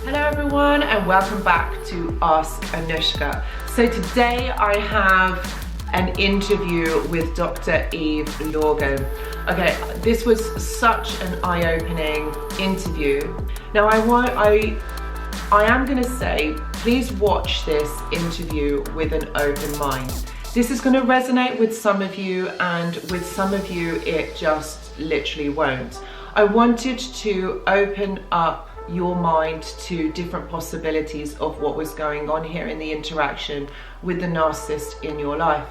Hello everyone and welcome back to Ask Anushka. So today I have an interview with Dr. Eve Lorgen. Okay, this was such an eye-opening interview. Now I am going to say, please watch this interview with an open mind. This is going to resonate with some of you, and with some of you it just literally won't. I wanted to open up your mind to different possibilities of what was going on here in the interaction with the narcissist in your life.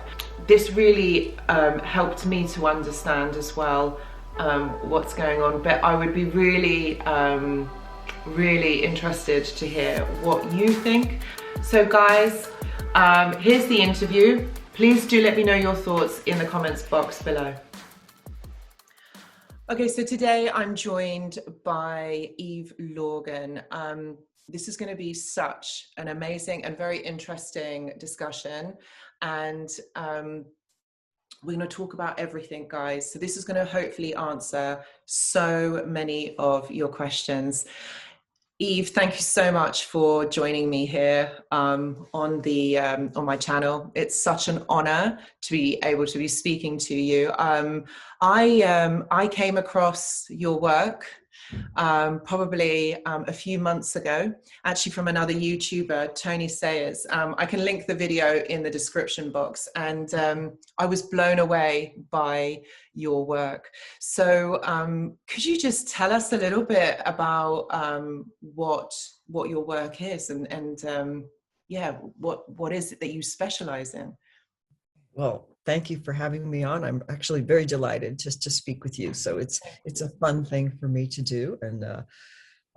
This really helped me to understand as well what's going on, but I would be really interested to hear what you think. So guys, here's the interview. Please do let me know your thoughts in the comments box below. Okay, so today I'm joined by Eve Lorgen. This is going to be such an amazing and very interesting discussion, and we're going to talk about everything, guys. So this is going to hopefully answer so many of your questions. Eve, thank you so much for joining me here on my channel. It's such an honor to be able to be speaking to you. I came across your work probably a few months ago, actually from another YouTuber, Tony Sayers. I can link the video in the description box, and I was blown away by your work. So could you just tell us a little bit about what your work is, and yeah, what is it that you specialize in? Well, thank you for having me on. I'm actually very delighted just to speak with you. So it's a fun thing for me to do. And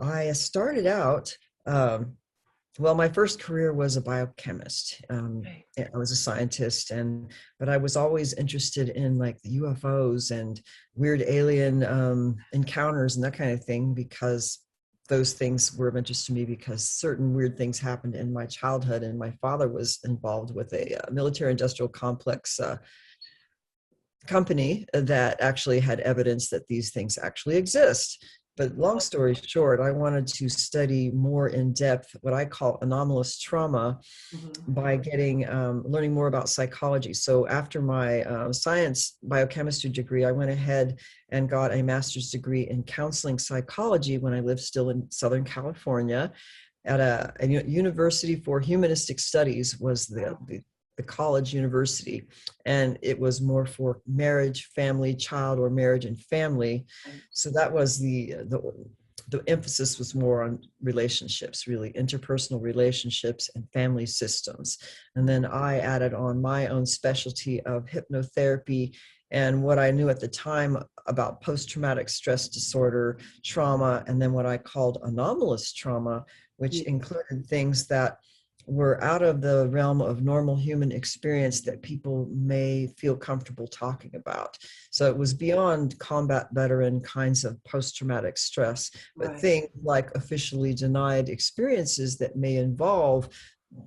I started out, well, my first career was a biochemist. I was a scientist, but I was always interested in like the UFOs and weird alien encounters and that kind of thing, because those things were of interest to me because certain weird things happened in my childhood, and my father was involved with a military industrial complex company that actually had evidence that these things actually exist. But long story short, I wanted to study more in depth what I call anomalous trauma by learning more about psychology. So after my science biochemistry degree, I went ahead and got a master's degree in counseling psychology when I lived still in Southern California at a University for Humanistic Studies was the college university, and it was more for marriage, family, child, or marriage and family. So that was the emphasis was more on relationships, really interpersonal relationships and family systems. And then I added on my own specialty of hypnotherapy and what I knew at the time about post-traumatic stress disorder, trauma, and then what I called anomalous trauma, which included things that were out of the realm of normal human experience that people may feel comfortable talking about. So it was beyond combat veteran kinds of post-traumatic stress, but things like officially denied experiences that may involve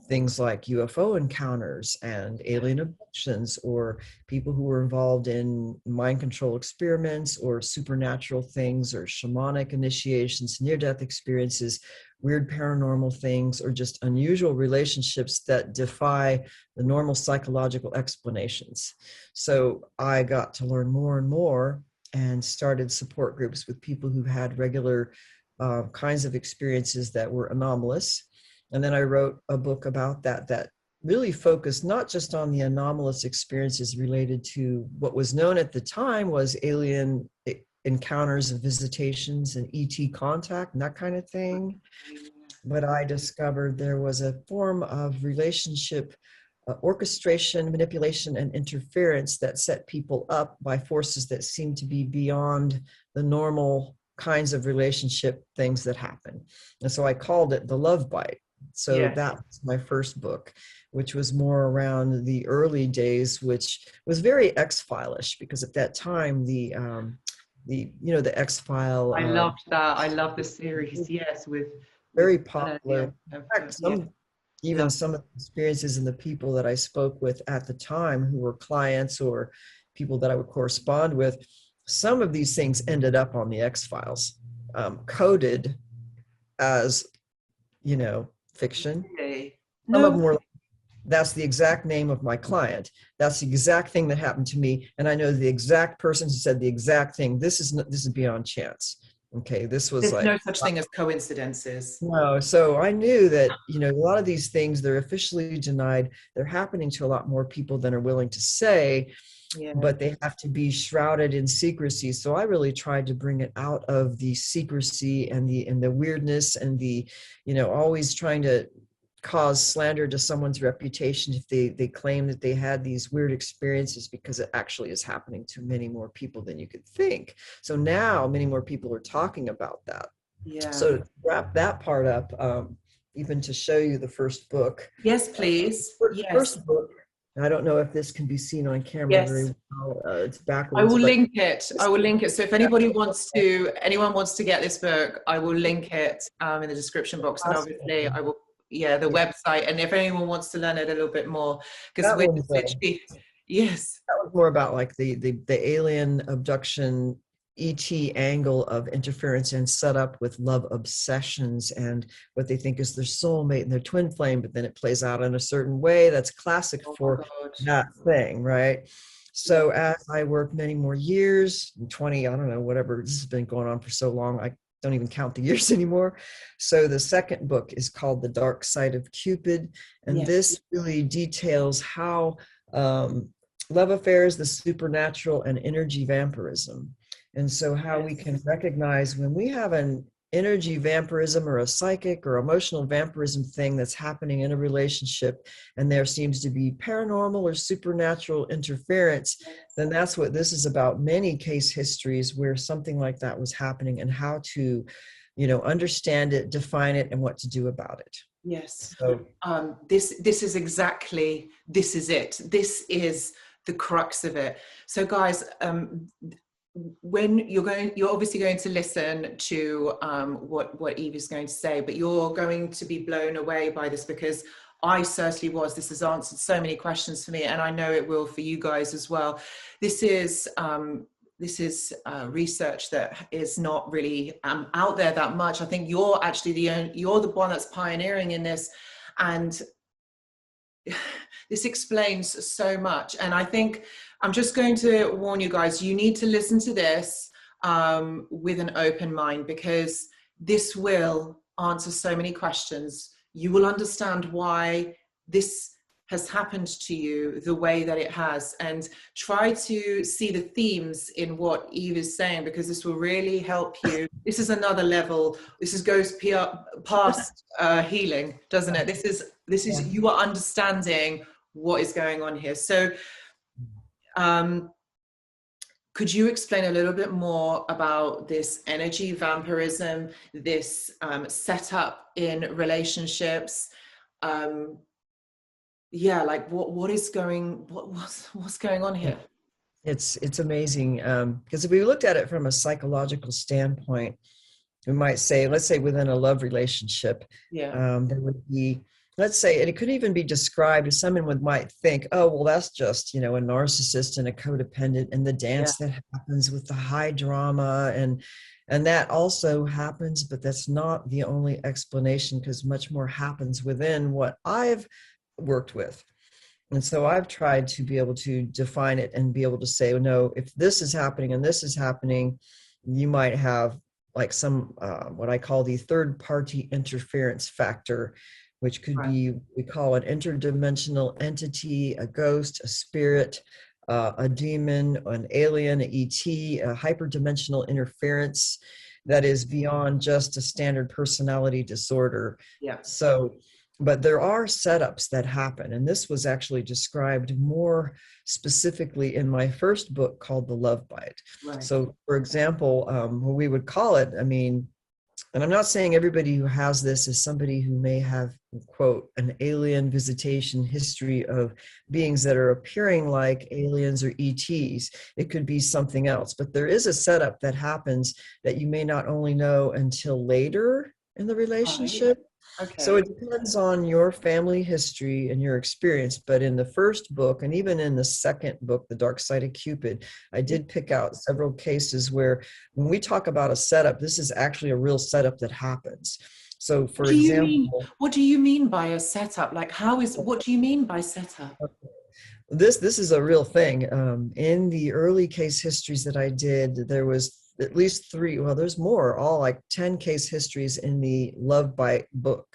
things like UFO encounters and alien abductions, or people who were involved in mind control experiments or supernatural things, or shamanic initiations, near-death experiences, weird paranormal things, or just unusual relationships that defy the normal psychological explanations. So I got to learn more and more and started support groups with people who had regular kinds of experiences that were anomalous. And then I wrote a book about that really focused not just on the anomalous experiences related to what was known at the time was alien encounters and visitations and ET contact and that kind of thing. But I discovered there was a form of relationship orchestration, manipulation, and interference that set people up by forces that seemed to be beyond the normal kinds of relationship things that happen. And so I called it The Love Bite. So that was my first book, which was more around the early days, which was very X-File-ish, because at that time the X-File. I loved that. I love the series. Yes, with very popular. In fact, some of the experiences and the people that I spoke with at the time, who were clients or people that I would correspond with, some of these things ended up on the X-Files, coded as, fiction. Really? Some of No. them were, that's the exact name of my client. That's the exact thing that happened to me. And I know the exact person who said the exact thing. This is beyond chance. Okay. This was There's like, no such thing as coincidences. no. So I knew that, a lot of these things, they're officially denied. They're happening to a lot more people than are willing to say, Yeah. but they have to be shrouded in secrecy. So I really tried to bring it out of the secrecy and the weirdness and the, always trying to cause slander to someone's reputation if they claim that they had these weird experiences, because it actually is happening to many more people than you could think. So now many more people are talking about that. Yeah. So to wrap that part up, even to show you the first book. Yes, please. Yes. First book. I don't know if this can be seen on camera Yes. very well. It's backwards. I will link it. I will link it. So if anyone wants to get this book, I will link it in the description box. And obviously I will, the website. And if anyone wants to learn it a little bit more, because we're literally, yes. That was more about like the alien abduction ET angle of interference and set up with love obsessions and what they think is their soulmate and their twin flame, but then it plays out in a certain way that's classic for that thing, right? So as I worked many more years, 20, I don't know, whatever, this has been going on for so long, I don't even count the years anymore. So the second book is called The Dark Side of Cupid. And this really details how love affairs, the supernatural, and energy vampirism. And so how we can recognize when we have an energy vampirism or a psychic or emotional vampirism thing that's happening in a relationship, and there seems to be paranormal or supernatural interference, then that's what this is about. Many case histories where something like that was happening and how to, understand it, define it, and what to do about it. Yes. So this is it. This is the crux of it. So guys, when you're obviously going to listen to what Eve is going to say, but you're going to be blown away by this, because I certainly was. This has answered so many questions for me, and I know it will for you guys as well. This is research that is not really out there that much. I think you're actually you're the one that's pioneering in this, and this explains so much. And I think I'm just going to warn you guys, you need to listen to this with an open mind, because this will answer so many questions. You will understand why this has happened to you the way that it has, and try to see the themes in what Eve is saying, because this will really help you. This is another level. This goes past healing, doesn't it? This is you are understanding what is going on here. So could you explain a little bit more about this energy vampirism, this setup in relationships? Like what's going on here? It's amazing, because if we looked at it from a psychological standpoint, we might say, let's say within a love relationship, there would be, let's say, and it could even be described as someone might think, oh, well, that's just, a narcissist and a codependent and the dance that happens with the high drama. And that also happens, but that's not the only explanation, because much more happens within what I've worked with. And so I've tried to be able to define it and be able to say, no, if this is happening and this is happening, you might have like some, what I call the third party interference factor, which could be, we call an interdimensional entity, a ghost, a spirit, a demon, an alien, an ET, a hyperdimensional interference that is beyond just a standard personality disorder. So, but there are setups that happen. And this was actually described more specifically in my first book called The Love Bite. So, for example, what we would call it, and I'm not saying everybody who has this is somebody who may have, quote, an alien visitation history of beings that are appearing like aliens or ETs. It could be something else, but there is a setup that happens that you may not only know until later in the relationship. So Okay. it depends on your family history and your experience. But in the first book, and even in the second book, The Dark Side of Cupid, I did pick out several cases where when we talk about a setup, this is actually a real setup that happens. So What for do you mean? example, What do you mean by a setup? Like, what do you mean by setup? this is a real thing. In the early case histories that I did, there was at least three, well, there's more, all like 10 case histories in the Love Bite book,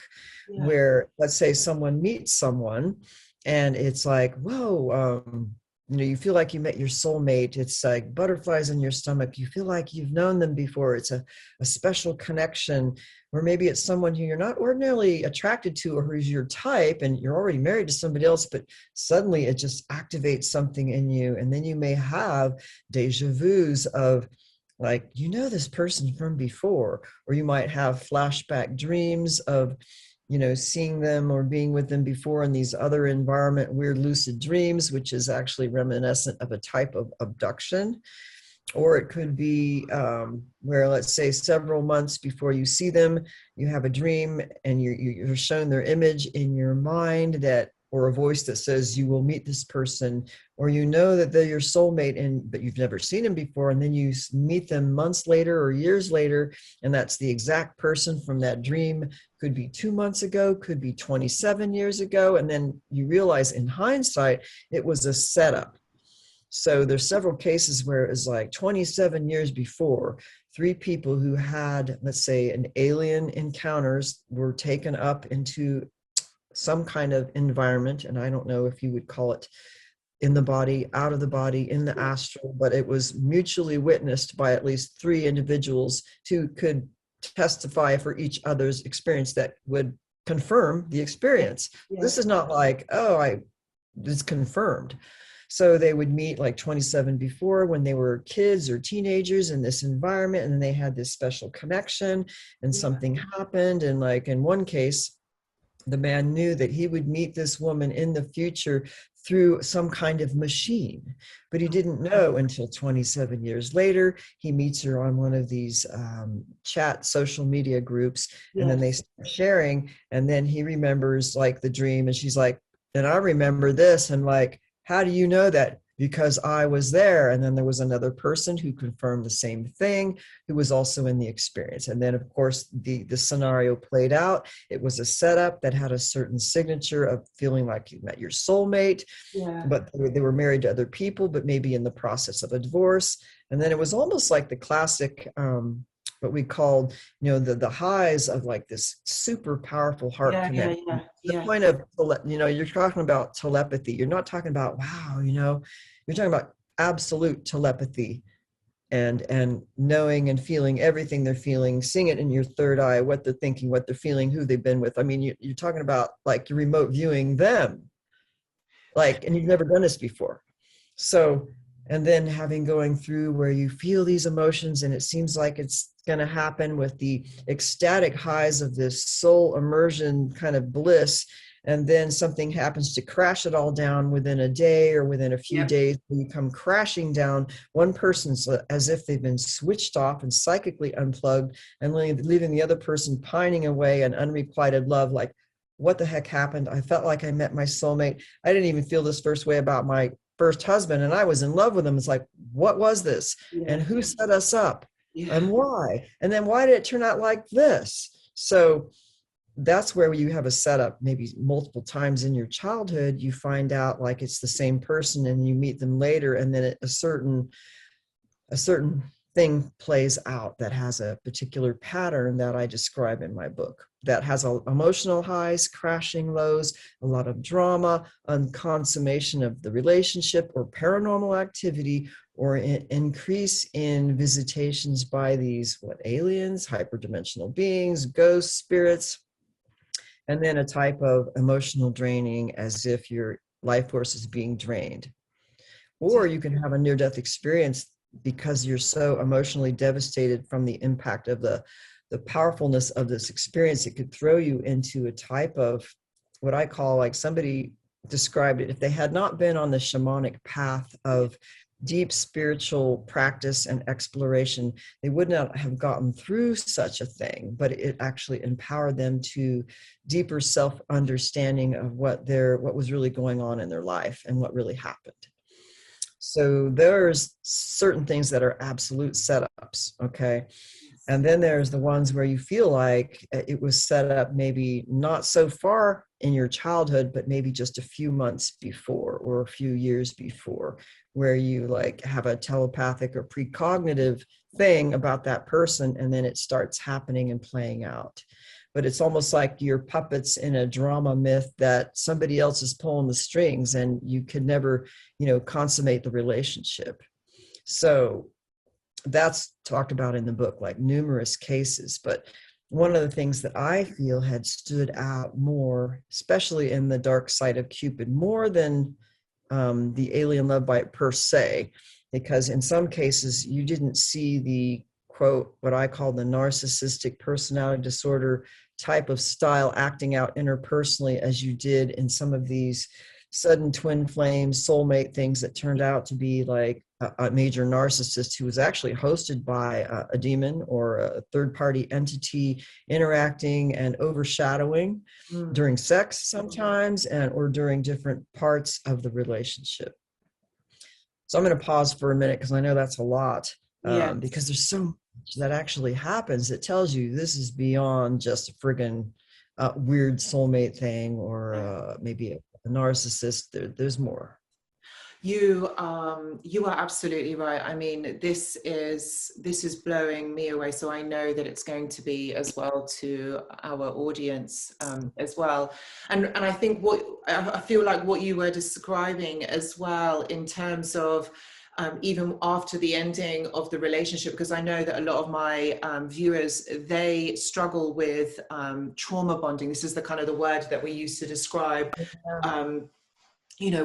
Yeah. where let's say someone meets someone and it's like, whoa, you feel like you met your soulmate. It's like butterflies in your stomach. You feel like you've known them before. It's a special connection. Or maybe it's someone who you're not ordinarily attracted to or who's your type and you're already married to somebody else, but suddenly it just activates something in you. And then you may have deja vus of like, this person from before, or you might have flashback dreams of, seeing them or being with them before in these other environment, weird lucid dreams, which is actually reminiscent of a type of abduction. Or it could be where, let's say, several months before you see them, you have a dream and you're shown their image in your mind, that, or a voice that says you will meet this person, or that they're your soulmate, but you've never seen them before, and then you meet them months later or years later, and that's the exact person from that dream. Could be 2 months ago, could be 27 years ago, and then you realize in hindsight it was a setup. So there's several cases where it was like 27 years before, three people who had, let's say, an alien encounters were taken up into some kind of environment. And I don't know if you would call it in the body, out of the body, in the astral, but it was mutually witnessed by at least three individuals who could testify for each other's experience that would confirm the experience. Yeah. This is not like, it's confirmed. So they would meet like 27 before when they were kids or teenagers in this environment, and then they had this special connection and something happened. And like in one case, the man knew that he would meet this woman in the future through some kind of machine, but he didn't know until 27 years later. He meets her on one of these chat social media groups, and then they start sharing, and then he remembers like the dream, and she's like, and I remember this, and like, how do you know that? Because I was there. And then there was another person who confirmed the same thing, who was also in the experience. And then, of course, the scenario played out. It was a setup that had a certain signature of feeling like you met your soulmate, but they were married to other people, but maybe in the process of a divorce. And then it was almost like the classic, what we called, the highs of like this super powerful heart connection. The point of, you're talking about telepathy. You're not talking about, wow, you're talking about absolute telepathy and knowing and feeling everything they're feeling, seeing it in your third eye, what they're thinking, what they're feeling, who they've been with. I mean, you're talking about like you're remote viewing them, like, and you've never done this before. So, and then going through where you feel these emotions and it seems like it's going to happen with the ecstatic highs of this soul immersion kind of bliss. And then something happens to crash it all down within a day or within a few days. You come crashing down. One person's as if they've been switched off and psychically unplugged, and leaving the other person pining away in unrequited love. Like, what the heck happened? I felt like I met my soulmate. I didn't even feel this first way about my first husband, and I was in love with him. It's like, what was this? And who set us up? And why? And then why did it turn out like this? So that's where you have a setup, maybe multiple times in your childhood. You find out like it's the same person, and you meet them later, and then a certain thing plays out that has a particular pattern that I describe in my book, that has emotional highs, crashing lows, a lot of drama, unconsummation of the relationship, or paranormal activity, or an increase in visitations by these aliens, hyperdimensional beings, ghosts, spirits, and then a type of emotional draining, as if your life force is being drained. Or you can have a near-death experience because you're so emotionally devastated from the impact of the powerfulness of this experience. It could throw you into a type of what I call, like somebody described it, if they had not been on the shamanic path of deep spiritual practice and exploration, they would not have gotten through such a thing, but it actually empowered them to deeper self-understanding of what was really going on in their life and what really happened. So there's certain things that are absolute setups, okay? And then there's the ones where you feel like it was set up maybe not so far in your childhood, but maybe just a few months before or a few years before, where you like have a telepathic or precognitive thing about that person, and then it starts happening and playing out. But it's almost like you're puppets in a drama myth that somebody else is pulling the strings, and you could never, consummate the relationship. So that's talked about in the book, like numerous cases. But one of the things that I feel had stood out more, especially in the dark side of Cupid, more than the alien love bite per se, because in some cases you didn't see the quote, what I call the narcissistic personality disorder type of style acting out interpersonally as you did in some of these sudden twin flame soulmate things that turned out to be like a major narcissist who was actually hosted by a demon or a third-party entity interacting and overshadowing during sex sometimes, and or during different parts of the relationship. So I'm going to pause for a minute because I know that's a lot, because there's so much that actually happens that tells you this is beyond just a friggin' weird soulmate thing or maybe a narcissist. There's more. You are absolutely right. I mean, this is blowing me away. So I know that it's going to be as well to our audience as well. And I think I feel like what you were describing as well in terms of even after the ending of the relationship, because I know that a lot of my viewers, they struggle with trauma bonding. This is the kind of the word that we use to describe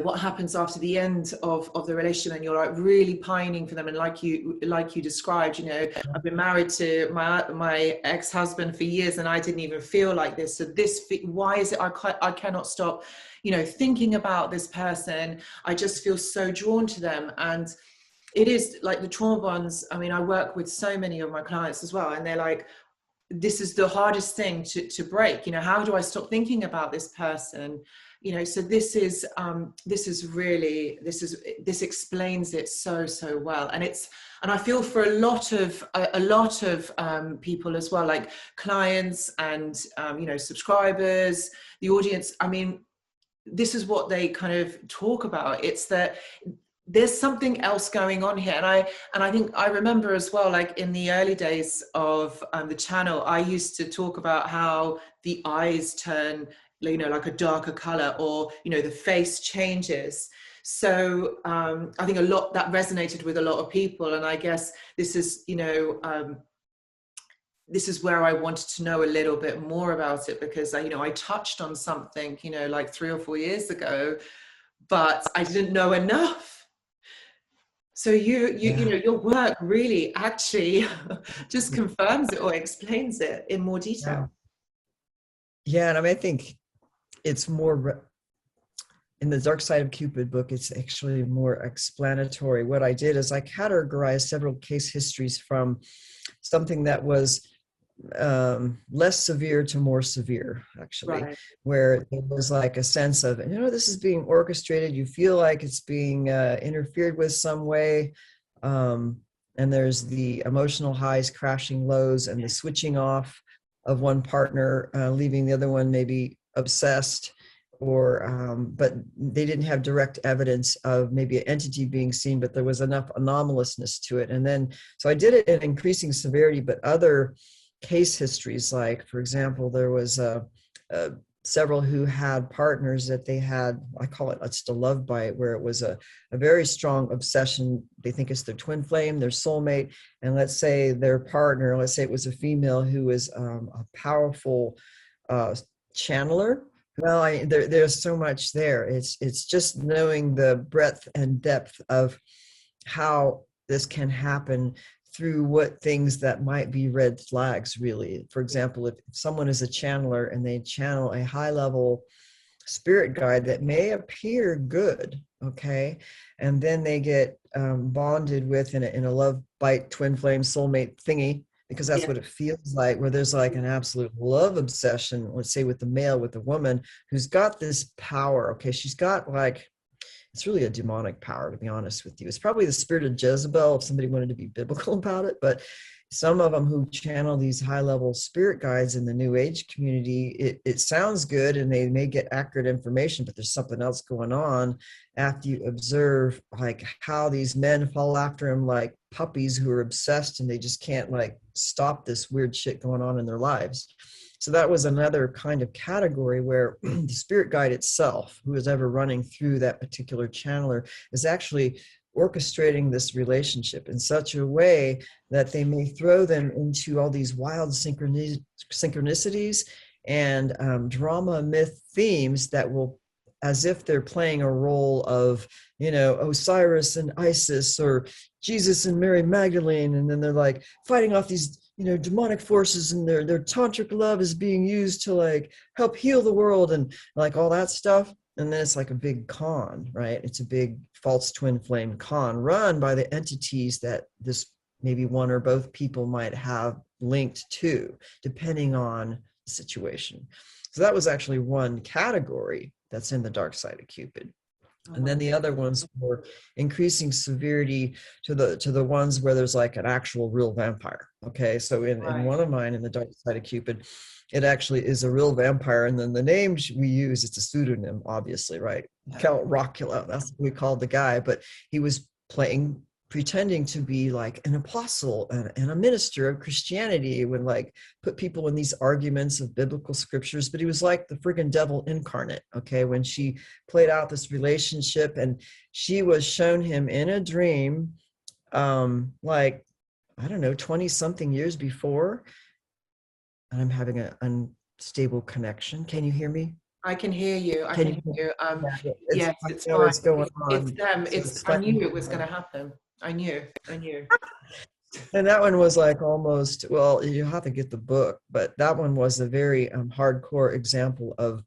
what happens after the end of the relationship, and you're like really pining for them. And like you described, I've been married to my ex-husband for years and I didn't even feel like this. So why is it I cannot stop, thinking about this person. I just feel so drawn to them. And it is like the trauma bonds. I mean, I work with so many of my clients as well, and they're like, this is the hardest thing to break. How do I stop thinking about this person? So this explains it so well. And I feel for a lot of people as well, like clients and subscribers, the audience. I mean, this is what they kind of talk about. It's that there's something else going on here. And I think I remember as well, like in the early days of the channel, I used to talk about how the eyes turn, like a darker color, or, the face changes. So I think that resonated with a lot of people. And I guess this is, this is where I wanted to know a little bit more about it, because I touched on something, like 3 or 4 years ago, but I didn't know enough. So your work really actually just confirms it or explains it in more detail. Yeah, and I think it's more in the Dark Side of Cupid book. It's actually more explanatory. What I did is I categorized several case histories from something that was less severe to more severe, actually, right, where there was like a sense of, this is being orchestrated. You feel like it's being interfered with some way. And there's the emotional highs, crashing lows, and the switching off of one partner, leaving the other one maybe obsessed, or but they didn't have direct evidence of maybe an entity being seen, but there was enough anomalousness to it. And then, so I did it in increasing severity, but other case histories, like, for example, there was several who had partners that they had, I call it just a love bite, where it was a very strong obsession. They think it's their twin flame, their soulmate, and let's say their partner, let's say it was a female who was a powerful channeler. Well, there's so much there. It's just knowing the breadth and depth of how this can happen through what things that might be red flags, really. For example, if someone is a channeler and they channel a high level spirit guide that may appear good, okay, and then they get bonded with in a love bite twin flame soulmate thingy, because that's Yeah. what it feels like, where there's like an absolute love obsession, let's say with the male, with the woman who's got this power. Okay, she's got like, it's really a demonic power, to be honest with you. It's probably the spirit of Jezebel if somebody wanted to be biblical about it. But some of them who channel these high-level spirit guides in the New Age community, it sounds good and they may get accurate information, but there's something else going on after you observe like how these men fall after him like puppies who are obsessed, and they just can't like stop this weird shit going on in their lives. So that was another kind of category where the spirit guide itself, who is ever running through that particular channeler, is actually orchestrating this relationship in such a way that they may throw them into all these wild synchronicities and drama myth themes that will, as if they're playing a role of, you know, Osiris and Isis, or Jesus and Mary Magdalene, and then they're like fighting off these, you know, demonic forces, and their tantric love is being used to like help heal the world and like all that stuff. And then it's like a big con, right? It's a big false twin flame con run by the entities that this maybe one or both people might have linked to, depending on the situation. So that was actually one category that's in the dark side of Cupid. And then the other ones were increasing severity to the ones where there's like an actual real vampire. Okay, so in one of mine, in the dark side of Cupid, it actually is a real vampire. And then the name we use, it's a pseudonym, obviously, right? Count Rockula, that's what we called the guy, but he was pretending to be like an apostle and a minister of Christianity, would like put people in these arguments of biblical scriptures, but he was like the friggin' devil incarnate. Okay, when she played out this relationship and she was shown him in a dream, like, I don't know, 20 something years before. And I'm having an unstable connection. Can you hear me? I can hear you. I can hear you. Yes, it's fine. What's going on. I knew it was going to happen. I knew. And that one was like almost, well, you have to get the book, but that one was a very hardcore example of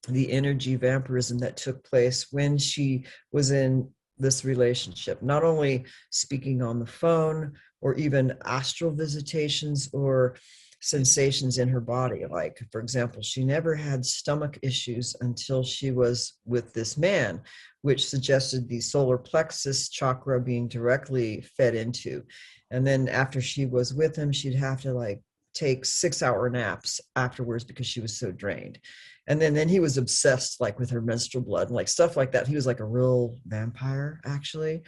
the energy vampirism that took place when she was in this relationship. Not only speaking on the phone, or even astral visitations or sensations in her body. Like, for example, she never had stomach issues until she was with this man, which suggested the solar plexus chakra being directly fed into. And then after she was with him, she'd have to like take 6-hour naps afterwards because she was so drained. And then he was obsessed like with her menstrual blood and like stuff like that. He was like a real vampire, actually,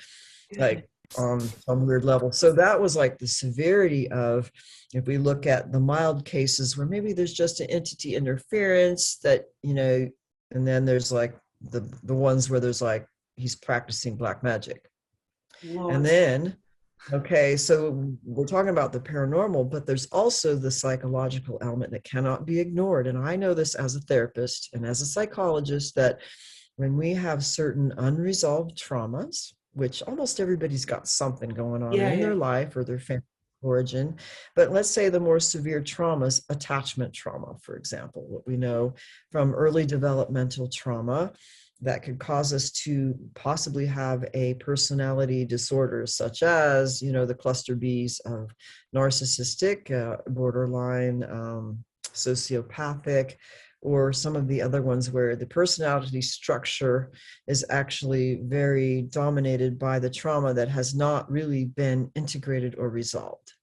like on some weird level. So that was like the severity of, if we look at the mild cases where maybe there's just an entity interference that, you know, and then there's like the ones where there's like he's practicing black magic. What? And then, okay, so we're talking about the paranormal, but there's also the psychological element that cannot be ignored. And I know this as a therapist and as a psychologist, that when we have certain unresolved traumas, which almost everybody's got something going on in their life or their family origin, but let's say the more severe traumas, attachment trauma, for example, what we know from early developmental trauma that could cause us to possibly have a personality disorder, such as, you know, the cluster Bs of narcissistic, borderline, sociopathic, or some of the other ones where the personality structure is actually very dominated by the trauma that has not really been integrated or resolved.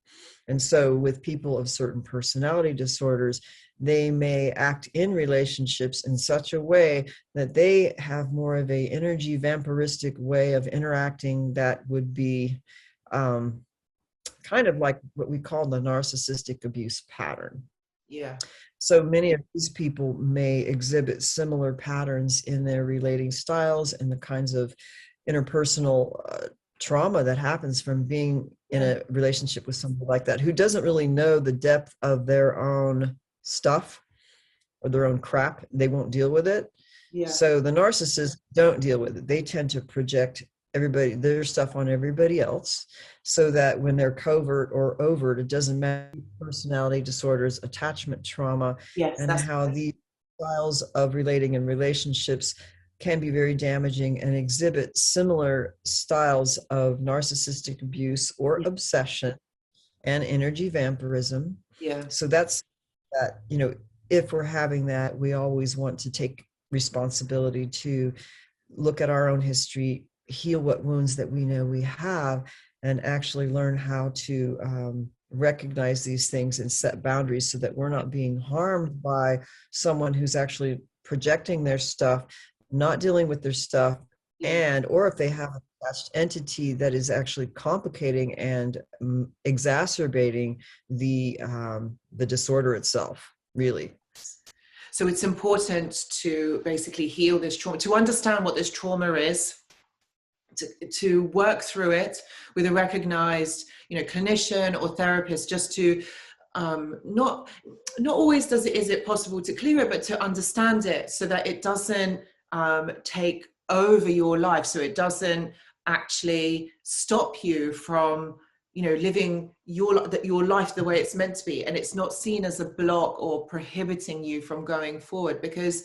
And so with people of certain personality disorders, they may act in relationships in such a way that they have more of a energy vampiristic way of interacting that would be kind of like what we call the narcissistic abuse pattern. Yeah. So many of these people may exhibit similar patterns in their relating styles and the kinds of interpersonal trauma that happens from being in a relationship with somebody like that, who doesn't really know the depth of their own stuff or their own crap. They won't deal with it. Yeah. So the narcissists don't deal with it. They tend to project their stuff on everybody else, so that when they're covert or overt, it doesn't matter. Personality disorders, attachment trauma, and how these styles of relating and relationships can be very damaging and exhibit similar styles of narcissistic abuse or obsession and energy vampirism. Yeah. So that's that, if we're having that, we always want to take responsibility to look at our own history, heal what wounds that we know we have, and actually learn how to recognize these things and set boundaries so that we're not being harmed by someone who's actually projecting their stuff, not dealing with their stuff, and or if they have an attached entity that is actually complicating and exacerbating the disorder itself, really. So it's important to basically heal this trauma, to understand what this trauma is, to work through it with a recognized, clinician or therapist, just to not always is it possible to clear it, but to understand it so that it doesn't take over your life, so it doesn't actually stop you from living your life the way it's meant to be, and it's not seen as a block or prohibiting you from going forward. Because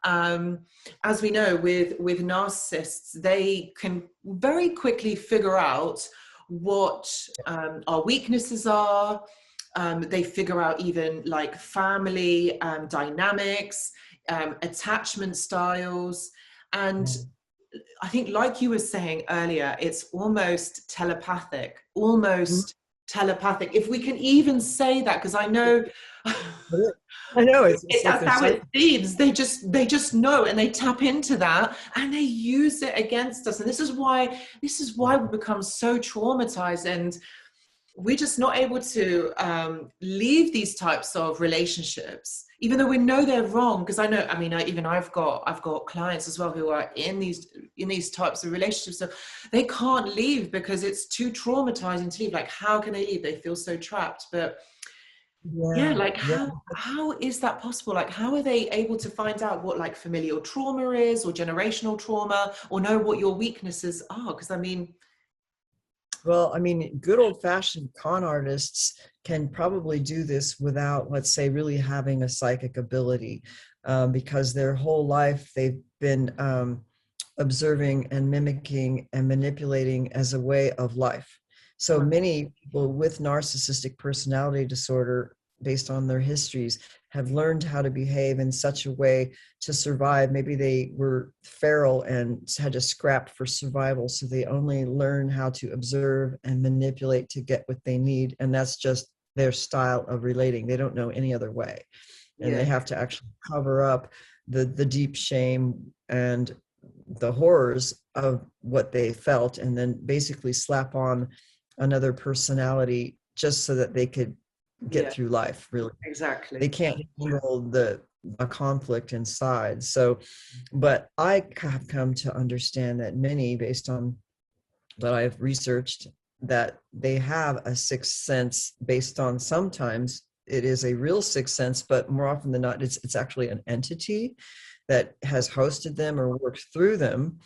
as we know, with narcissists, they can very quickly figure out what our weaknesses are. They figure out even like family dynamics, attachment styles, and I think, like you were saying earlier, it's almost telepathic, telepathic. If we can even say that, because I know it's that's how it seems. They just know, and they tap into that, and they use it against us. And this is why we become so traumatized, and we're just not able to leave these types of relationships, even though we know they're wrong. Because I've got clients as well who are in these types of relationships, so they can't leave because it's too traumatizing to leave. Like, how can they leave? They feel so trapped. But how is that possible? Like, how are they able to find out what like familial trauma is, or generational trauma, or know what your weaknesses are? Because good old-fashioned con artists can probably do this without, let's say, really having a psychic ability, because their whole life they've been observing and mimicking and manipulating as a way of life. So many people with narcissistic personality disorder, based on their histories, have learned how to behave in such a way to survive. Maybe they were feral and had to scrap for survival, so they only learn how to observe and manipulate to get what they need, and that's just their style of relating. They don't know any other way, and they have to actually cover up the deep shame and the horrors of what they felt, and then basically slap on another personality just so that they could get through life. Really, exactly, they can't handle the conflict inside. So, but I have come to understand that many, based on what I've researched, that they have a sixth sense, based on, sometimes it is a real sixth sense, but more often than not, it's actually an entity that has hosted them or worked through them.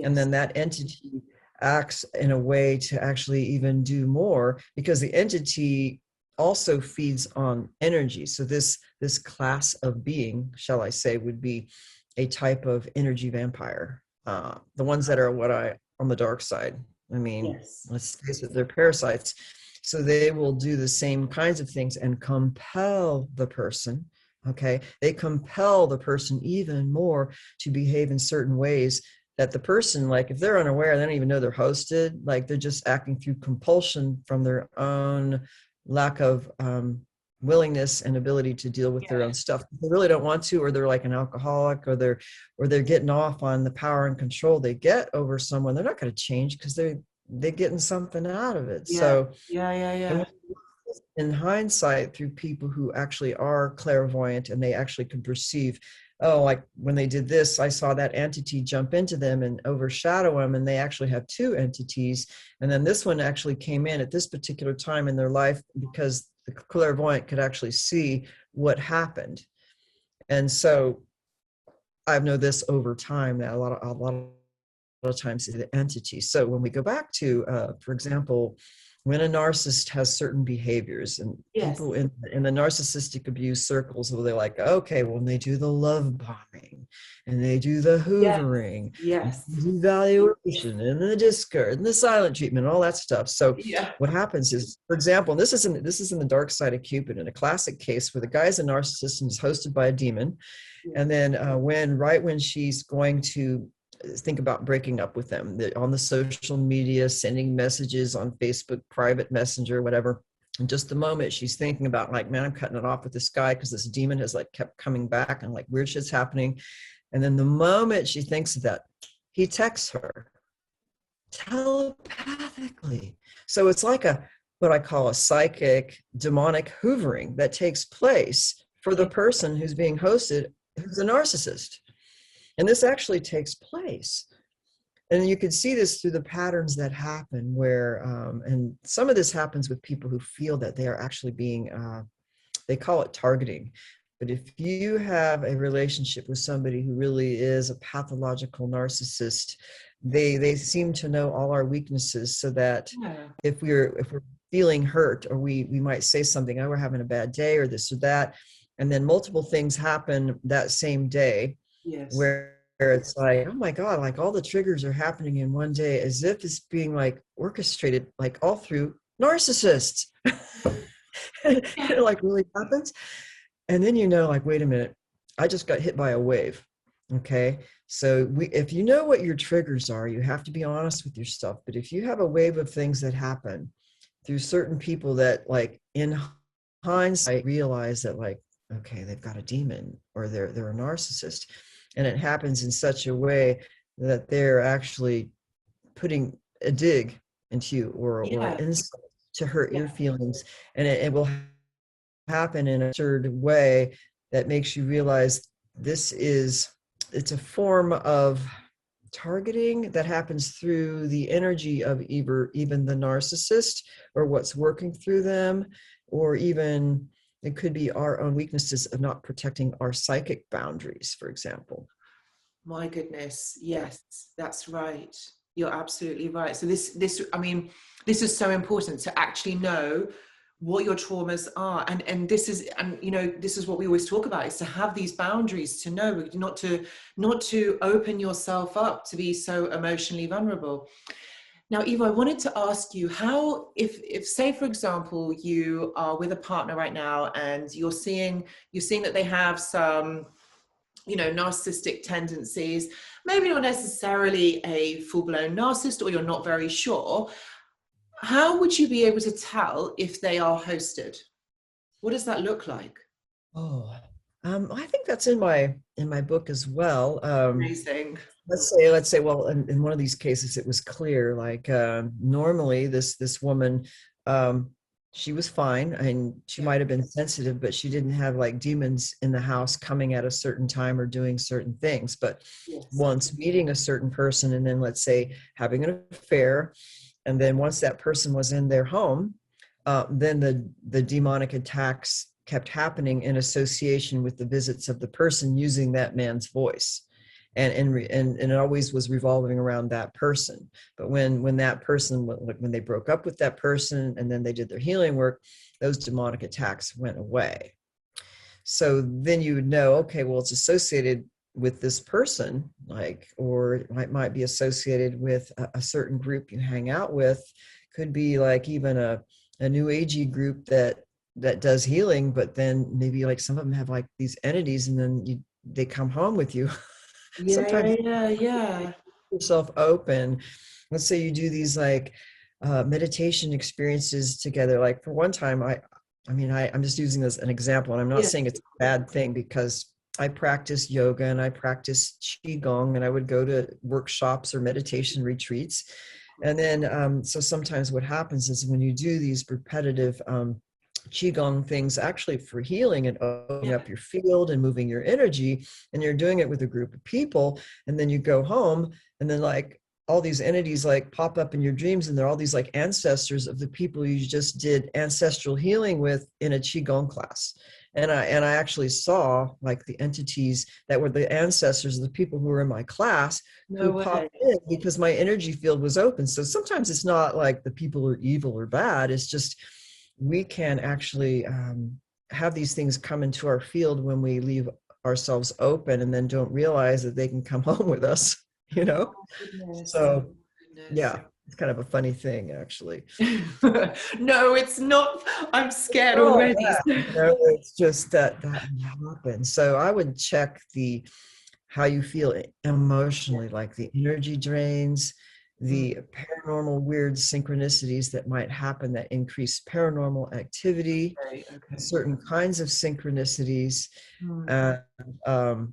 And then that entity acts in a way to actually even do more, because the entity also feeds on energy. So this class of being, shall I say, would be a type of energy vampire. The ones that are on the dark side. Let's face it, they're parasites. So they will do the same kinds of things and compel the person. Okay, they compel the person even more to behave in certain ways that the person, like if they're unaware, they don't even know they're hosted. Like they're just acting through compulsion from their own lack of willingness and ability to deal with their own stuff. They really don't want to, or they're like an alcoholic, or they're getting off on the power and control they get over someone. They're not going to change because they're getting something out of it. So in hindsight, through people who actually are clairvoyant and they actually can perceive, oh, like when they did this, I saw that entity jump into them and overshadow them, and they actually have two entities. And then this one actually came in at this particular time in their life because the clairvoyant could actually see what happened. And so I've known this over time, that a lot of times the entity. So when we go back to, for example, when a narcissist has certain behaviors, and Yes. people in the narcissistic abuse circles, well, they're like, okay, well, when they do the love bombing and they do the hoovering, yes, the evaluation and the discard and the silent treatment, all that stuff. So yeah, what happens is, for example, this is in the dark side of Cupid, in a classic case where the guy's a narcissist and is hosted by a demon. And then when she's going to think about breaking up with them, on the social media, sending messages on Facebook, private messenger, whatever. And just the moment she's thinking about, like, man, I'm cutting it off with this guy because this demon has like kept coming back and like weird shit's happening. And then the moment she thinks of that, he texts her telepathically. So it's like what I call a psychic demonic hoovering that takes place for the person who's being hosted, who's a narcissist. And this actually takes place. And you can see this through the patterns that happen where, and some of this happens with people who feel that they are actually being, they call it targeting. But if you have a relationship with somebody who really is a pathological narcissist, they seem to know all our weaknesses, so that if we're feeling hurt, or we might say something, oh, we're having a bad day or this or that, and then multiple things happen that same day. Yes. Where it's like, oh my God, like all the triggers are happening in one day, as if it's being like orchestrated, like all through narcissists. It like really happens. And then, like, wait a minute, I just got hit by a wave. Okay. So if you know what your triggers are, you have to be honest with yourself. But if you have a wave of things that happen through certain people that, like, in hindsight realize that, like, okay, they've got a demon, or they're a narcissist. And it happens in such a way that they're actually putting a dig into you, or an insult to hurt your feelings. And it will happen in a certain way that makes you realize it's a form of targeting that happens through the energy of even the narcissist, or what's working through them, or even it could be our own weaknesses of not protecting our psychic boundaries, for example. My goodness. Yes, that's right. You're absolutely right. So this is so important, to actually know what your traumas are. And this is what we always talk about, is to have these boundaries, to know not to open yourself up to be so emotionally vulnerable. Now, Eve, I wanted to ask you how, if say, for example, you are with a partner right now and you're seeing that they have some, narcissistic tendencies, maybe not necessarily a full-blown narcissist, or you're not very sure, how would you be able to tell if they are hosted? What does that look like? Oh, I think that's in my book as well. Amazing. Let's say, well, in one of these cases, it was clear, like, normally this woman, she was fine, and she might have been sensitive, but she didn't have like demons in the house coming at a certain time or doing certain things. But once meeting a certain person, and then let's say having an affair, and then once that person was in their home, then the demonic attacks kept happening in association with the visits of the person using that man's voice. And it always was revolving around that person. But when that person, when they broke up with that person and then they did their healing work, those demonic attacks went away. So then you would know, okay, well, it's associated with this person, like, or it might be associated with a certain group you hang out with. Could be like even a new agey group that does healing, but then maybe like some of them have like these entities, and then they come home with you. Sometimes yourself open. Let's say you do these like meditation experiences together. Like, for one time, I'm just using this as an example, and I'm not saying it's a bad thing, because I practice yoga and I practice qigong, and I would go to workshops or meditation retreats. And then so sometimes what happens is, when you do these repetitive qigong things, actually for healing and opening up your field and moving your energy, and you're doing it with a group of people, and then you go home, and then like all these entities like pop up in your dreams, and they're all these like ancestors of the people you just did ancestral healing with in a qigong class. And I actually saw like the entities that were the ancestors of the people who were in my class No who way. popped in because my energy field was open. So sometimes it's not like the people are evil or bad. It's just we can actually have these things come into our field when we leave ourselves open and then don't realize that they can come home with us, you know? Oh, goodness. So Goodness. yeah, it's kind of a funny thing, actually. No, it's not. I'm scared Oh, already. yeah. It's just that happens. So I would check the how you feel emotionally, like the energy drains, the paranormal weird synchronicities that might happen that increase paranormal activity, Okay, okay. certain kinds of synchronicities. Mm. And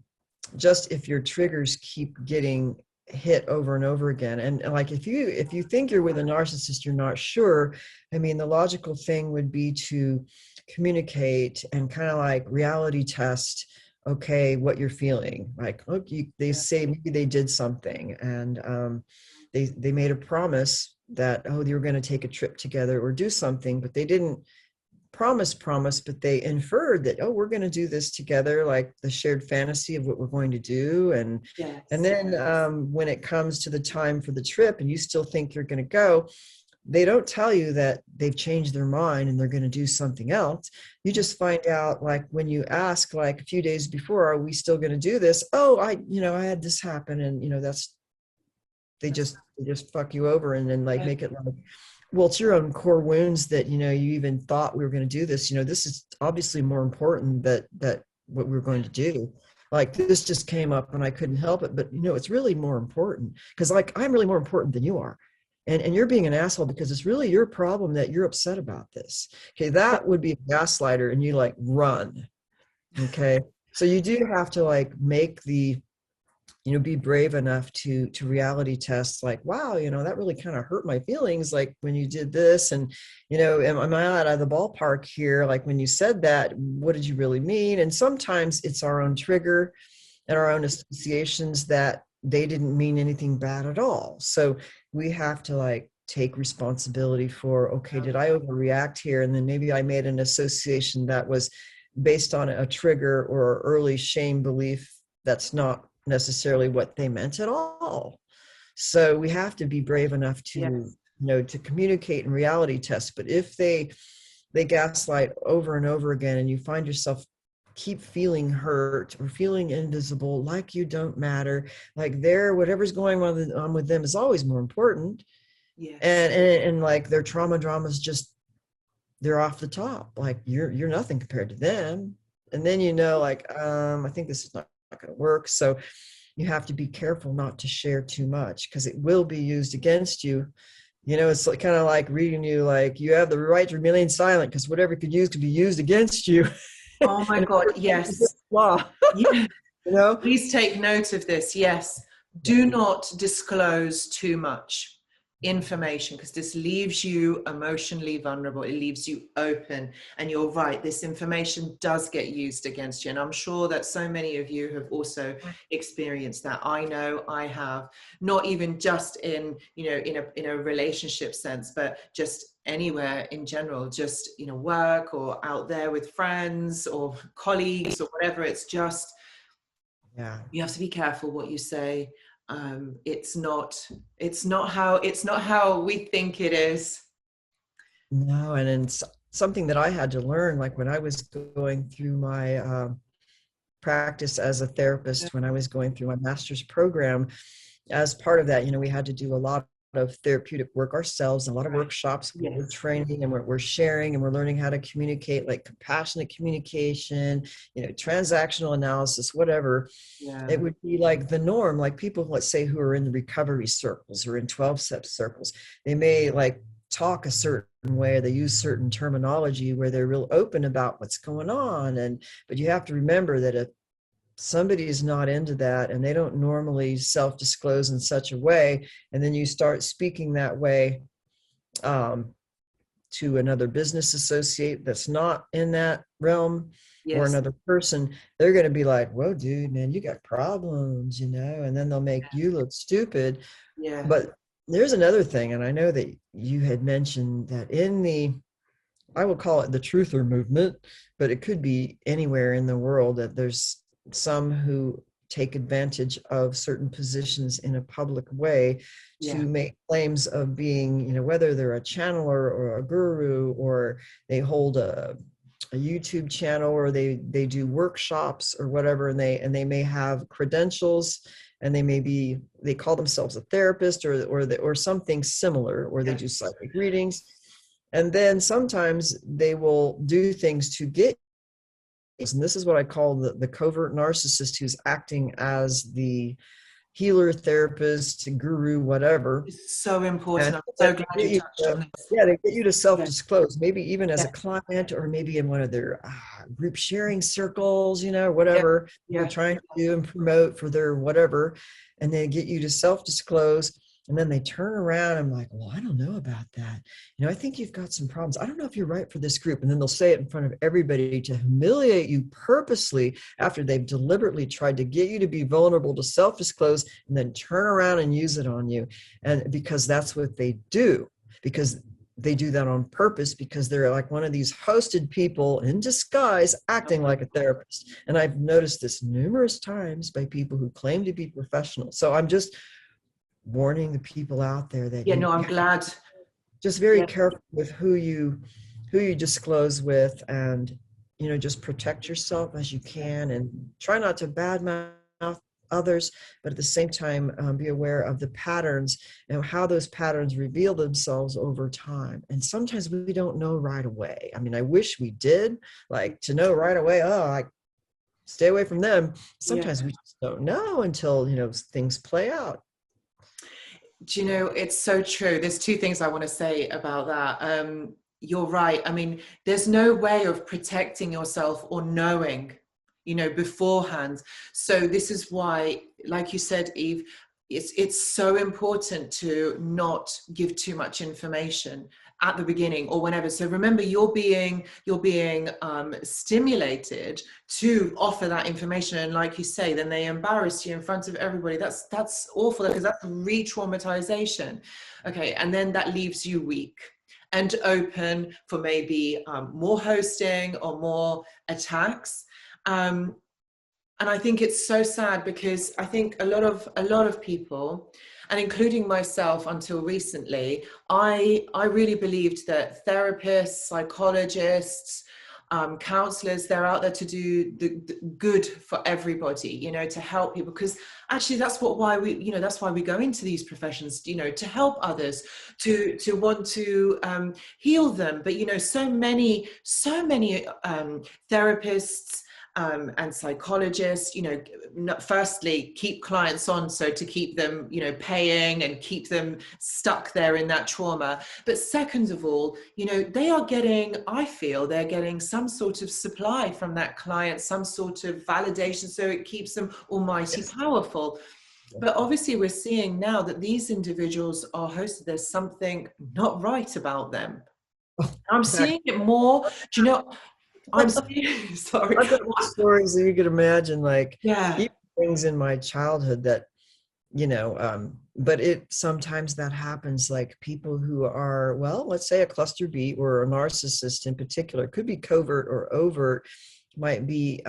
just if your triggers keep getting hit over and over again, and like if you think you're with a narcissist, you're not sure. I mean, the logical thing would be to communicate and kind of like reality test, okay, what you're feeling. Like, look, they say maybe they did something, and they made a promise that, oh, they were going to take a trip together or do something, but they didn't promise, but they inferred that, oh, we're going to do this together, like the shared fantasy of what we're going to do. Yes. And then when it comes to the time for the trip and you still think you're going to go, they don't tell you that they've changed their mind and they're going to do something else. You just find out, like when you ask like a few days before, are we still going to do this? Oh, I had this happen. And that's, they just fuck you over and then like make it like, well, it's your own core wounds that, you even thought we were going to do this. This is obviously more important that what we were going to do. Like this just came up and I couldn't help it. But, it's really more important because like, I'm really more important than you are. And you're being an asshole because it's really your problem that you're upset about this. Okay. That would be a gaslighter and you like run. Okay. So you do have to like make the, be brave enough to reality test, like, wow, that really kind of hurt my feelings, like when you did this, and am I out of the ballpark here? Like when you said that, what did you really mean? And sometimes it's our own trigger and our own associations that they didn't mean anything bad at all. So we have to like take responsibility for, okay, did I overreact here? And then maybe I made an association that was based on a trigger or early shame belief that's not necessarily what they meant at all. So we have to be brave enough to, to communicate and reality test. But if they gaslight over and over again, and you find yourself keep feeling hurt or feeling invisible, like you don't matter, like whatever's going on with them is always more important. Yes. And like their trauma dramas, just they're off the top, like you're nothing compared to them. And then like I think this is not going to work. So you have to be careful not to share too much because it will be used against you. It's like, kind of like reading you, like you have the right to remain silent because whatever could be used against you. Oh my God. Yes. Law. Yeah. Please take note of this. Yes. Do not disclose too much information because this leaves you emotionally vulnerable. It leaves you open, and you're right, this information does get used against you, and I'm sure that so many of you have also experienced that. I know I have, not even just in in a relationship sense, but just anywhere in general, just work or out there with friends or colleagues or whatever. It's just, you have to be careful what you say. It's not how we think it is. No, and it's something that I had to learn, like when I was going through my practice as a therapist, when I was going through my master's program. As part of that, we had to do a lot of therapeutic work ourselves, and a lot of workshops. We're training and we're sharing and we're learning how to communicate, like compassionate communication, transactional analysis, whatever. It would be like the norm, like people, let's say, who are in the recovery circles or in 12-step circles, they may like talk a certain way, they use certain terminology where they're real open about what's going on. But you have to remember that if somebody is not into that and they don't normally self-disclose in such a way, and then you start speaking that way to another business associate that's not in that realm, or another person, they're going to be like, whoa, dude, man, you got problems, and then they'll make you look stupid. But there's another thing, and I know that you had mentioned that in the I will call it the truther movement, but it could be anywhere in the world, that there's some who take advantage of certain positions in a public way Yeah. to make claims of being, whether they're a channeler or a guru, or they hold a YouTube channel, or they do workshops or whatever, and they may have credentials, and they call themselves a therapist, or something similar, or they do psychic readings. And then sometimes they will do things to get, and this is what I call the covert narcissist, who's acting as the healer, therapist, guru, whatever. It's so And important. I'm so glad you touched on this. yeah, they get you to self-disclose, maybe even as a client, or maybe in one of their group sharing circles, whatever they're trying to do and promote for their whatever. And they get you to self-disclose. And then they turn around and I'm like, well, I don't know about that. I think you've got some problems. I don't know if you're right for this group. And then they'll say it in front of everybody to humiliate you purposely, after they've deliberately tried to get you to be vulnerable, to self-disclose, and then turn around and use it on you. And because that's what they do, because they do that on purpose, because they're like one of these hosted people in disguise, acting like a therapist. And I've noticed this numerous times by people who claim to be professionals. So I'm just warning the people out there that I'm glad. Just very careful with who you disclose with, and just protect yourself as you can, and try not to badmouth others, but at the same time be aware of the patterns and how those patterns reveal themselves over time. And sometimes we don't know right away. I mean, I wish we did, like, to know right away, I stay away from them. Sometimes we just don't know until things play out. Do you know, it's so true. There's two things I want to say about that. You're right. I mean, there's no way of protecting yourself or knowing, beforehand. So this is why, like you said, Eve, it's so important to not give too much information at the beginning or whenever. So remember, you're being stimulated to offer that information, and like you say, then they embarrass you in front of everybody. That's awful, because that's re-traumatization. Okay, and then that leaves you weak and open for maybe more hosting or more attacks. And I think it's so sad, because I think a lot of people, and including myself until recently, I really believed that therapists, psychologists, counselors, they're out there to do the good for everybody, to help people, because actually that's why we go into these professions, to help others, to want to heal them. But so many therapists and psychologists, firstly keep clients on, so to keep them, paying and keep them stuck there in that trauma. But second of all, I feel they're getting some sort of supply from that client, some sort of validation, so it keeps them almighty powerful. But obviously we're seeing now that these individuals are hosted. There's something not right about them. I'm seeing it more. Do you know, I'm sorry. I've got more stories that you could imagine, like even things in my childhood that, but it sometimes that happens, like people who are, well, let's say a cluster B or a narcissist in particular, could be covert or overt, might be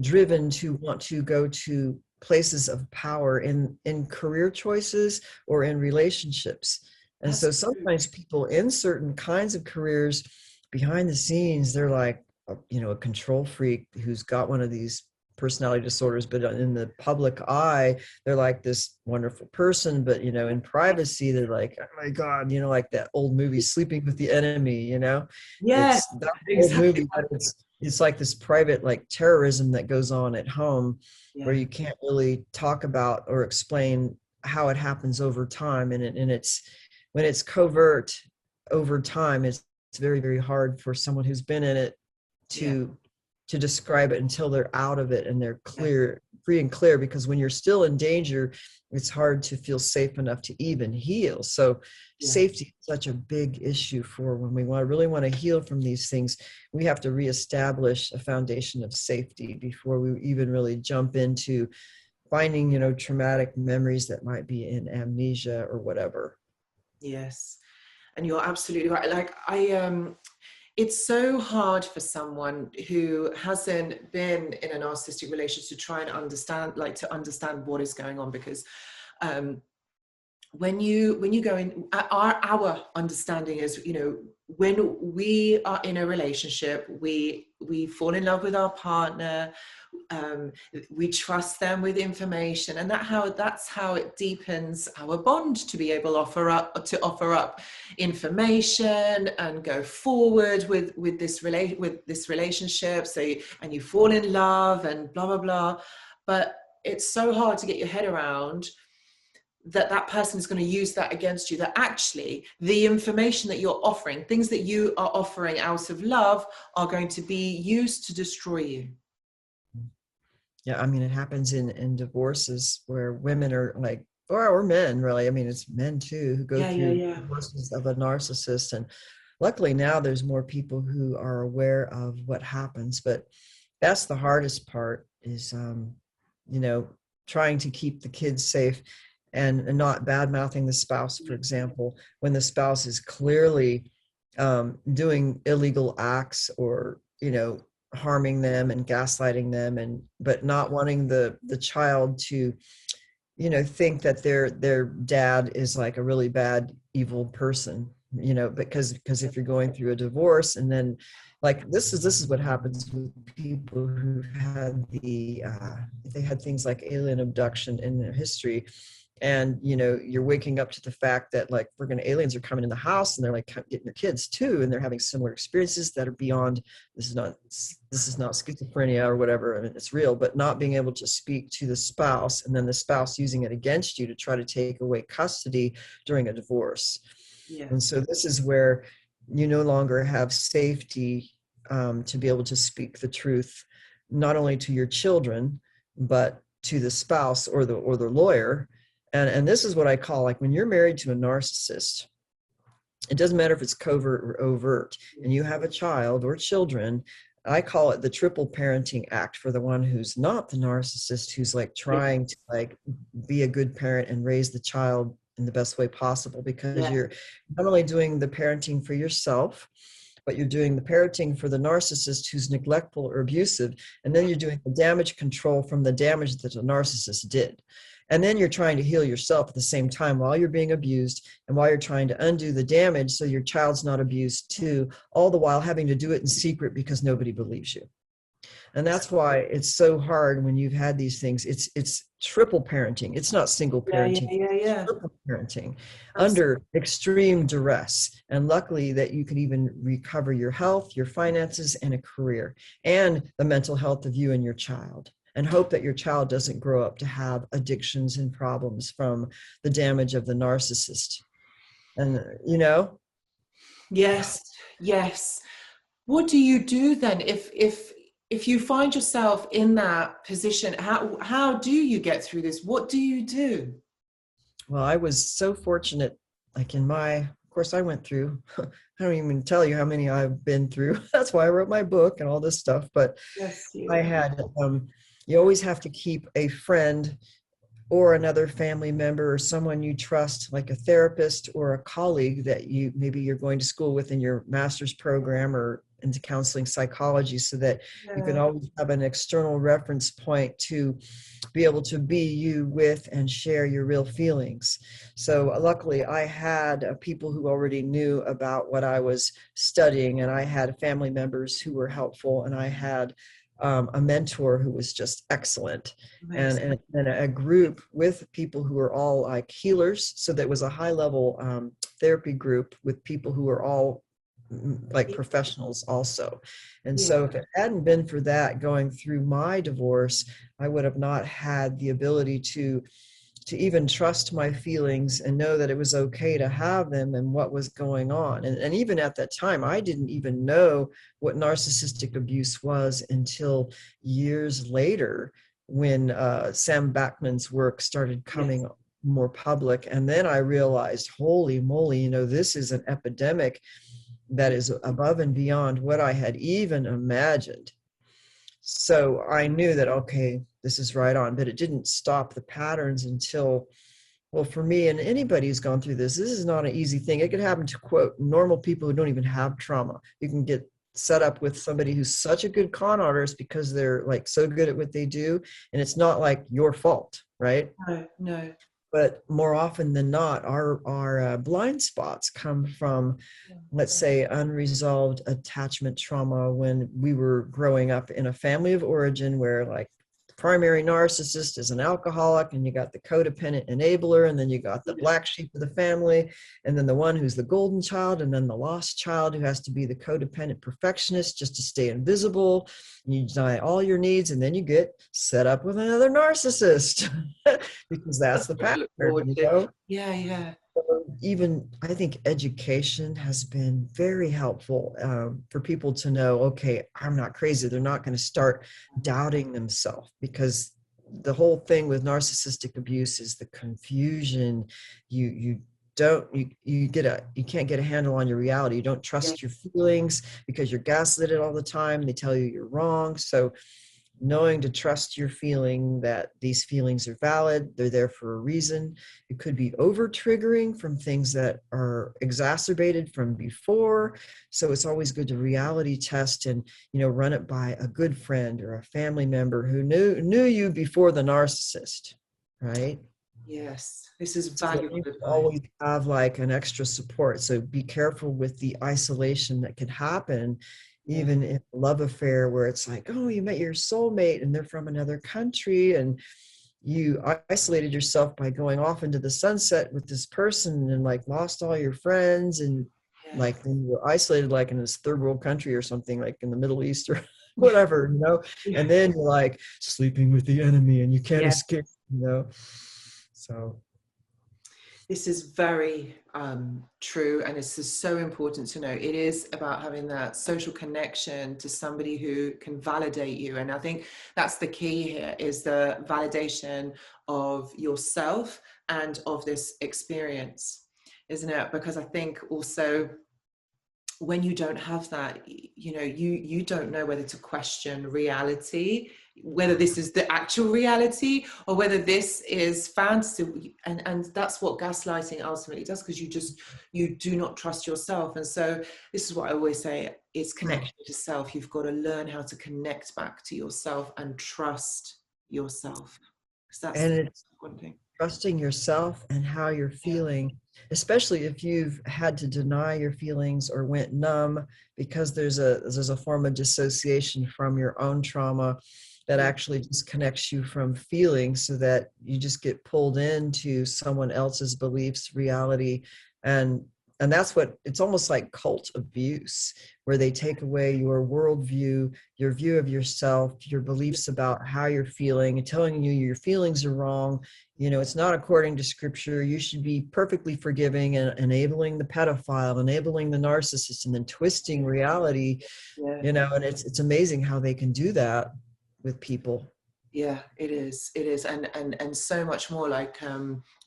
driven to want to go to places of power in career choices or in relationships. And so sometimes people in certain kinds of careers, behind the scenes, they're like, a control freak who's got one of these personality disorders, but in the public eye, they're like this wonderful person. But, in privacy, they're like, oh my God, like that old movie, Sleeping with the Enemy, Yes, it's that exactly. old movie, but it's like this private, like, terrorism that goes on at home, where you can't really talk about or explain how it happens over time. And it's, when it's covert over time, it's very, very hard for someone who's been in it to describe it until they're out of it and they're free and clear, because when you're still in danger, it's hard to feel safe enough to even heal. So safety is such a big issue for when we really want to heal from these things. We have to reestablish a foundation of safety before we even really jump into finding, traumatic memories that might be in amnesia or whatever. Yes. And you're absolutely right. Like it's so hard for someone who hasn't been in a narcissistic relationship to try and understand, like to understand what is going on, because when you go in, our understanding is, you know, when we are in a relationship, we fall in love with our partner, we trust them with information, and that's how it deepens our bond, to be able to offer up information and go forward with this relationship. So and you fall in love and blah blah blah, but it's so hard to get your head around that person is going to use that against you, that actually the information that you're offering, things that you are offering out of love, are going to be used to destroy you. Yeah, I mean, it happens in divorces where women are like, or men really, I mean, it's men too, who go through divorces of a narcissist. And luckily now there's more people who are aware of what happens, but that's the hardest part, is, you know, trying to keep the kids safe, and not bad mouthing the spouse, for example, when the spouse is clearly doing illegal acts, or, you know, harming them and gaslighting them, and but not wanting the child to, you know, think that their dad is like a really bad, evil person, you know, because if you're going through a divorce, and then like this is what happens with people who had they had things like alien abduction in their history. And, you know, you're waking up to the fact that like friggin' aliens are coming in the house, and they're like getting your kids too, and they're having similar experiences that are beyond, this is not schizophrenia or whatever, I mean, it's real, but not being able to speak to the spouse, and then the spouse using it against you to try to take away custody during a divorce. Yeah. And so this is where you no longer have safety to be able to speak the truth, not only to your children, but to the spouse or the lawyer. And this is what I call, like, when you're married to a narcissist, it doesn't matter if it's covert or overt, and you have a child or children, I call it the triple parenting act for the one who's not the narcissist, who's like trying to like be a good parent and raise the child in the best way possible, because you're not only doing the parenting for yourself, but you're doing the parenting for the narcissist who's neglectful or abusive, and then you're doing the damage control from the damage that the narcissist did. And then you're trying to heal yourself at the same time while you're being abused, and while you're trying to undo the damage so your child's not abused too, all the while having to do it in secret because nobody believes you. And that's why it's so hard when you've had these things. It's triple parenting. It's not single parenting. It's triple parenting under extreme duress. And luckily that you can even recover your health, your finances, and a career, and the mental health of you and your child, and hope that your child doesn't grow up to have addictions and problems from the damage of the narcissist. And, you know? Yes. What do you do then if you find yourself in that position? How do you get through this? What do you do? Well, I was so fortunate, like of course I went through, I don't even tell you how many I've been through. That's why I wrote my book and all this stuff. But I had, you always have to keep a friend or another family member or someone you trust, like a therapist or a colleague that maybe you're going to school with in your master's program or into counseling psychology, so that you can always have an external reference point to be able to be you with and share your real feelings. So luckily I had people who already knew about what I was studying, and I had family members who were helpful, and I had a mentor who was just excellent, and a group with people who were all like healers. So that was a high level therapy group with people who were all like professionals also. And so if it hadn't been for that, going through my divorce, I would have not had the ability to even trust my feelings and know that it was okay to have them and what was going on. And even at that time, I didn't even know what narcissistic abuse was until years later, when Sam Bachman's work started coming more public. And then I realized, holy moly, you know, this is an epidemic that is above and beyond what I had even imagined. So I knew that, okay, this is right on, but it didn't stop the patterns until Well, for me and anybody who's gone through this is not an easy thing. It could happen to, quote, normal people who don't even have trauma. You can get set up with somebody who's such a good con artist because they're like so good at what they do, and it's not like your fault, right? No, no. But more often than not, our blind spots come from, let's say, unresolved attachment trauma when we were growing up in a family of origin where, like, the primary narcissist is an alcoholic, and you got the codependent enabler, and then you got the black sheep of the family, and then the one who's the golden child, and then the lost child who has to be the codependent perfectionist just to stay invisible. You deny all your needs, and then you get set up with another narcissist because that's the pattern, you know? Yeah, yeah. Even I think education has been very helpful for people to know, okay, I'm not crazy. They're not going to start doubting themselves, because the whole thing with narcissistic abuse is the confusion. You can't get a handle on your reality. You don't trust your feelings because you're gaslit all the time. They tell you you're wrong. So knowing to trust your feeling that these feelings are valid, they're there for a reason. It could be over triggering from things that are exacerbated from before. So it's always good to reality test and, run it by a good friend or a family member who knew you before the narcissist, right? Yes, this is valuable advice. Always have like an extra support. So be careful with the isolation that can happen, even in a love affair where it's like, oh, you met your soulmate and they're from another country, and you isolated yourself by going off into the sunset with this person and like lost all your friends, and like then you were isolated like in this third world country or something, like in the Middle East or whatever, and then you're like sleeping with the enemy and you can't escape, So this is very true, and this is so important to know. It is about having that social connection to somebody who can validate you, and I think that's the key here, is the validation of yourself and of this experience, isn't it? Because I think also when you don't have that, you don't know whether to question reality, whether this is the actual reality or whether this is fantasy, and that's what gaslighting ultimately does, because you do not trust yourself. And so this is what I always say, it's connection to self. You've got to learn how to connect back to yourself and trust yourself, because that's one thing. Trusting yourself and how you're feeling, especially if you've had to deny your feelings or went numb, because there's a form of dissociation from your own trauma that actually disconnects you from feeling, so that you just get pulled into someone else's beliefs, reality, and that's what it's almost like cult abuse, where they take away your worldview, your view of yourself, your beliefs about how you're feeling, and telling you your feelings are wrong. It's not according to scripture. You should be perfectly forgiving, and enabling the pedophile, enabling the narcissist, and then twisting reality, and it's amazing how they can do that with people. Yeah, it is, and so much more. Like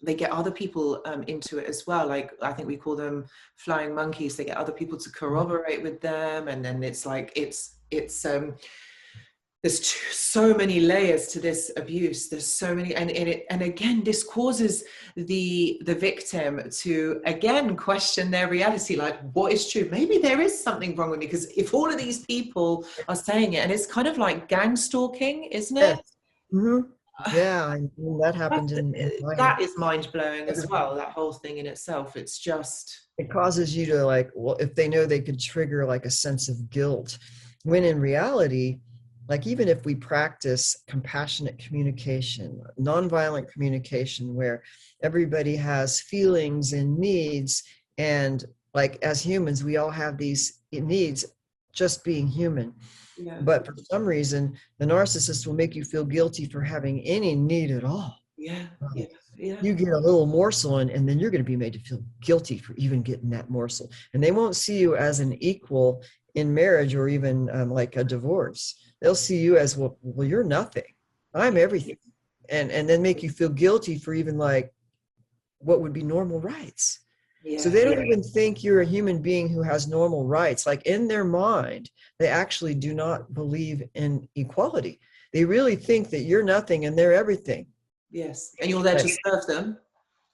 they get other people into it as well. Like, I think we call them flying monkeys. They get other people to corroborate with them, and then it's like it's there's so many layers to this abuse. There's so many, and again, this causes the victim to again question their reality. Like, what is true? Maybe there is something wrong with me, because if all of these people are saying it, and it's kind of like gang stalking, isn't it? Yeah, I mean, that happened in that is mind-blowing as well, that whole thing in itself. It's just, it causes you to like, well, if they know they could trigger like a sense of guilt, when in reality, like, even if we practice compassionate communication, nonviolent communication, where everybody has feelings and needs, and like as humans we all have these needs, just being human. But for some reason, the narcissist will make you feel guilty for having any need at all. You get a little morsel, and then you're going to be made to feel guilty for even getting that morsel. And they won't see you as an equal in marriage, or even like a divorce. They'll see you as, well, you're nothing. I'm everything. And then make you feel guilty for even like what would be normal rights. So they don't even think you're a human being who has normal rights. Like, in their mind, they actually do not believe in equality. They really think that you're nothing and they're everything. Yes. And you're there to serve them.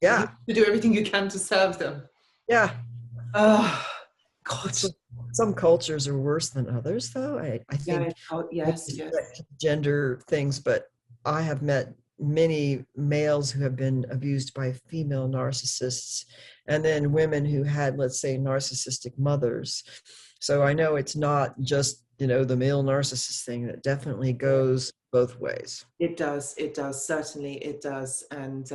Yeah. To do everything you can to serve them. Yeah. Oh, God. Some cultures are worse than others, though. I think Yes. gender things, but I have met many males who have been abused by female narcissists, and then women who had, let's say, narcissistic mothers. So I know it's not just, the male narcissist thing. That definitely goes both ways. It does, certainly it does. And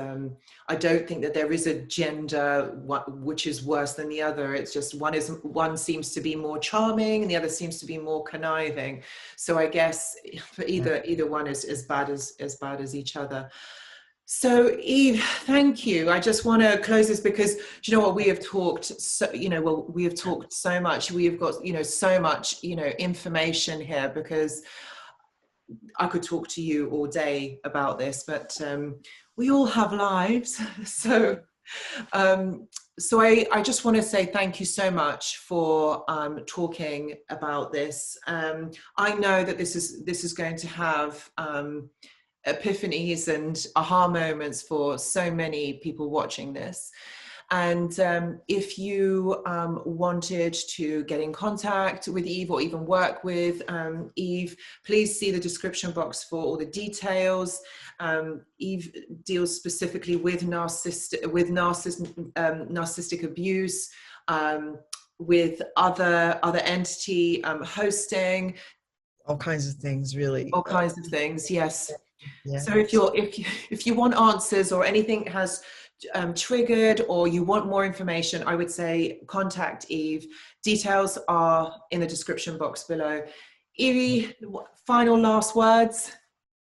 I don't think that there is a gender which is worse than the other. It's just one seems to be more charming and the other seems to be more conniving. So I guess for either one is as bad as each other. So Eve, thank you. I just want to close this because you know what, we have talked so so much. We have got so much information here, because I could talk to you all day about this, but we all have lives. So I just want to say thank you so much for talking about this. I know that this is going to have epiphanies and aha moments for so many people watching this. And if you wanted to get in contact with Eve or even work with Eve, please see the description box for all the details. Eve deals specifically with narcissistic abuse, with other entity hosting. All kinds of things, really. All kinds of things, yes. Yeah. So if you want answers or anything has triggered or you want more information, I would say contact Eve. Details are in the description box below. Evie, final last words?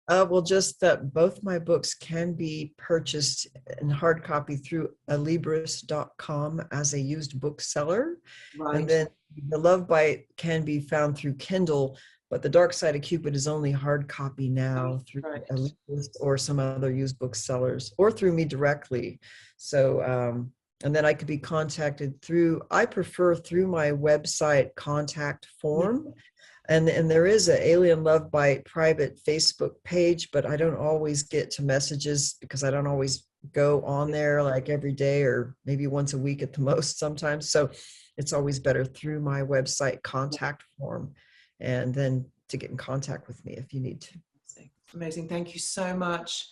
Well, just that both my books can be purchased in hard copy through alibris.com as a used bookseller. Right. And then The Love Bite can be found through Kindle, but The Dark Side of Cupid is only hard copy now through Alibris or some other used booksellers, or through me directly. So, and then I could be contacted I prefer through my website contact form. And there is an Alien Love Bite private Facebook page, but I don't always get to messages because I don't always go on there like every day, or maybe once a week at the most sometimes. So it's always better through my website contact form, and then to get in contact with me if you need to. Amazing. Thank you so much.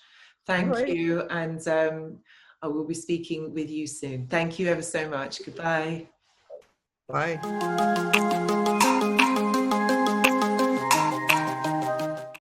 Thank you. And I will be speaking with you soon. Thank you ever so much. Goodbye. Bye.